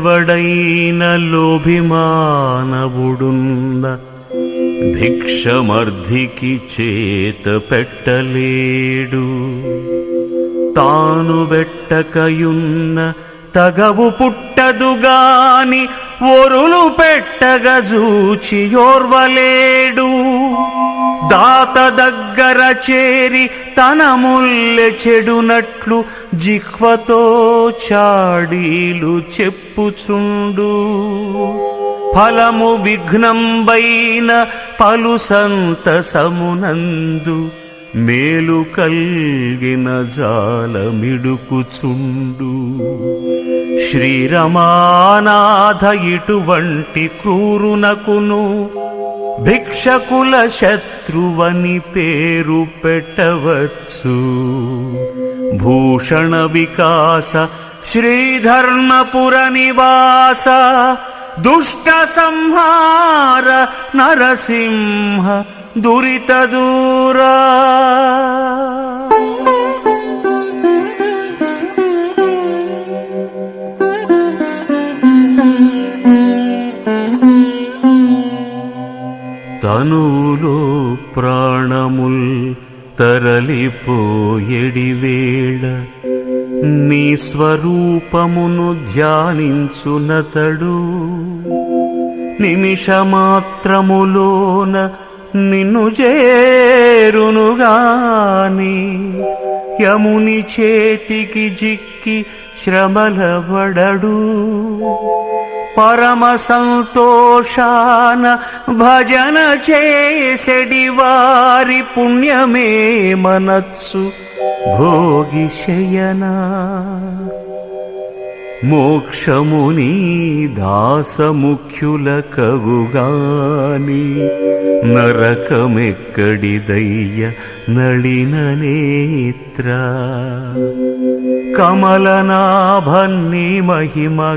ఎవడైన లోభిమానవుడున్న భిక్షమర్ధికి చేత పెట్టలేడు. తాను వెట్టకయున్న తగవు పుట్టదుగాని ఒరులు పెట్టగ జూచి ఓర్వలేడు. దాత దగ్గర చేరి తన ముల్లె చెడునట్లు జిహ్వతో చాడీలు చెప్పుచుండు. ఫలము విఘ్నంబైన పలు సంతసమునందు మేలు కల్గిన జాలమిడుకుచుండు. శ్రీరమానాథ ఇటువంటి క్రూరునకును భిక్షకుల శత్రువని పేరు పెట్టవచ్చు. భూషణ వికాస శ్రీధర్మపుర నివాస దుష్ట సంహార నరసింహ దురిత దూరా. తనులో ప్రాణముల్ తరలిపోయెడివేళ నీ స్వరూపమును ధ్యానించునతడు. నిమిషమాత్రములోన నిన్ను చేరునుగాని యముని చేతికి జిక్కి శ్రమలబడడు. పరమ సంతోషాన భజన చేసెడి వారి పుణ్యమే మనస్సు భోగి శయనా. మోక్షముని దాసముఖ్యుల కవుగాని నరకమెక్కడిదయ్య నళిన నేత్ర. కమలనాభన్ని మహిమగానలేని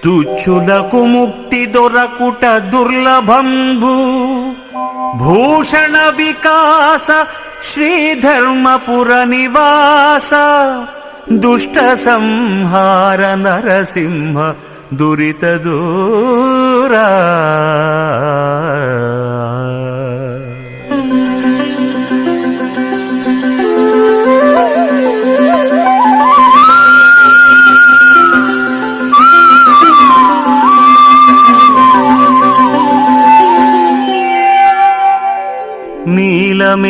తుచ్చులకు ముక్తి దొరకుట దుర్లభంబు. భూషణ వికాస శ్రీధర్మపుర నివాస దుష్ట సంహార నరసింహ దురిత దూరా.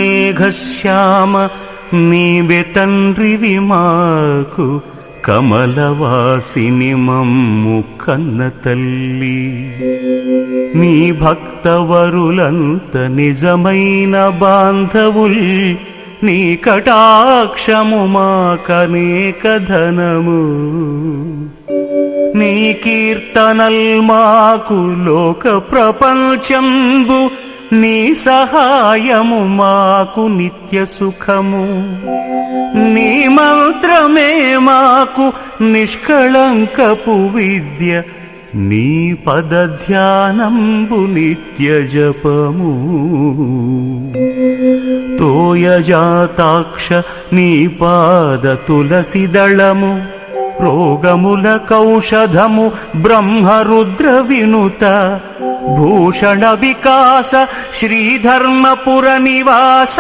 నీలమేఘశ్యామ నీవే తండ్రివి మాకు, కమలవాసిని మమ్ము కన్న తల్లి. నీ భక్తవరులంత నిజమైన బాంధవుల్, నీ కటాక్షము మాకనేక ధనము. నీ కీర్తనల్ మాకు లోక ప్రపంచంబు, నీ సహాయము మాకు నిత్య సుఖము. నీ మంత్రమే మాకు నిష్కళంకపు విద్య, నీ పద ధ్యానంబు నిత్య జపము. తోయజాతాక్ష నీ పాద తులసి దళము, రోగముల కౌషధము బ్రహ్మరుద్ర వినుత. భూషణ వికాస శ్రీధర్మపుర నివాస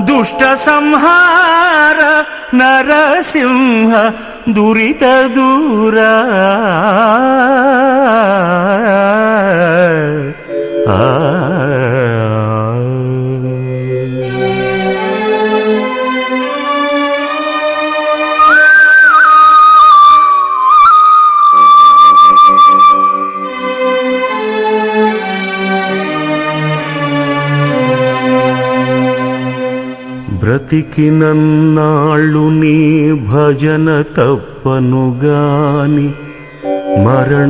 దుష్ట సంహార నరసింహ దురిత దూరా. బ్రతికినన్నాళ్ళు నీ భజన తప్పనుగాని, మరణకాలమునందు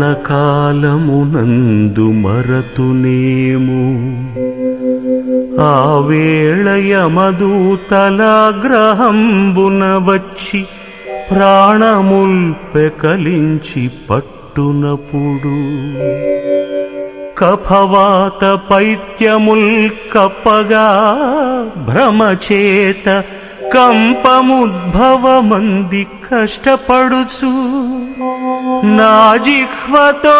మరతునేము. ఆ వేళ యమదూతలాగ్రహంబున వచ్చి ప్రాణముల్పెకలించి పట్టునప్పుడు, కఫవాత పైత్యముల్ కప్పగా భ్రమచేత కంపముద్భవమంది కష్టపడుచు నా జిహ్వతో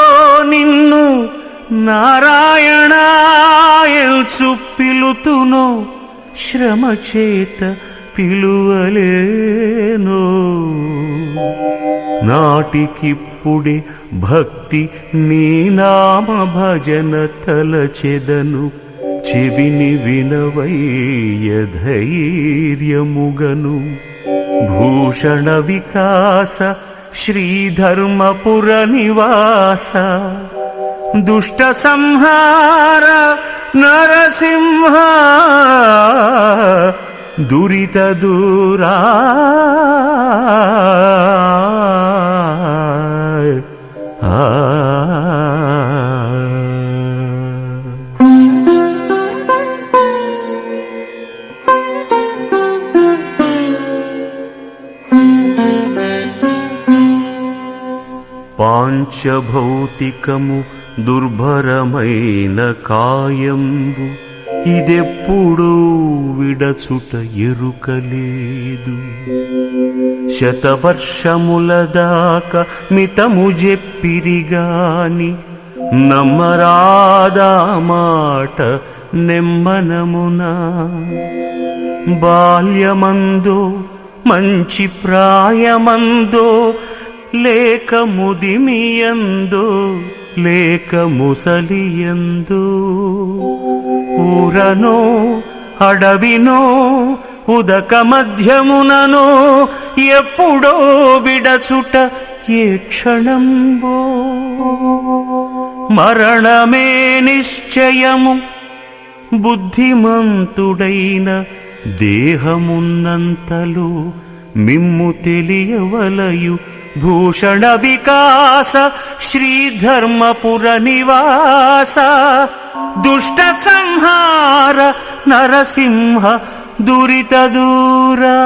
నిన్ను నారాయణాయల్చు పిలుతునో శ్రమ చేత పిలువలేనో నాటికిప్పుడే భక్తి నీ నామ భజన తలచెదను చెవిని వినవయ్య ధైర్యముగను భూషణ వికాస శ్రీధర్మపుర నివాస దుష్ట సంహార నరసింహ దురిత దూరా పాంచభౌతికము దుర్భరమైన కాయంబు ఇదెప్పుడూ విడచుట ఎరుకలేదు శతవర్షముల దాకా మితము చెప్పిరిగాని నమ్మరాదా మాట నెమ్మనమునా బాల్యమందో మంచి ప్రాయమందో లేక ముదిమియందో లేక ముసలియందో ఊరనో అడవినో ఉదక మధ్యముననో ఎప్పుడో విడచుట ఏ క్షణంబో మరణమే నిశ్చయము బుద్ధిమంతుడైన దేహమున్నంతలో మిమ్ము తెలియవలయు భూషణ వికాస శ్రీధర్మపుర నివాస దుష్ట సంహార నరసింహ దురిత దూరా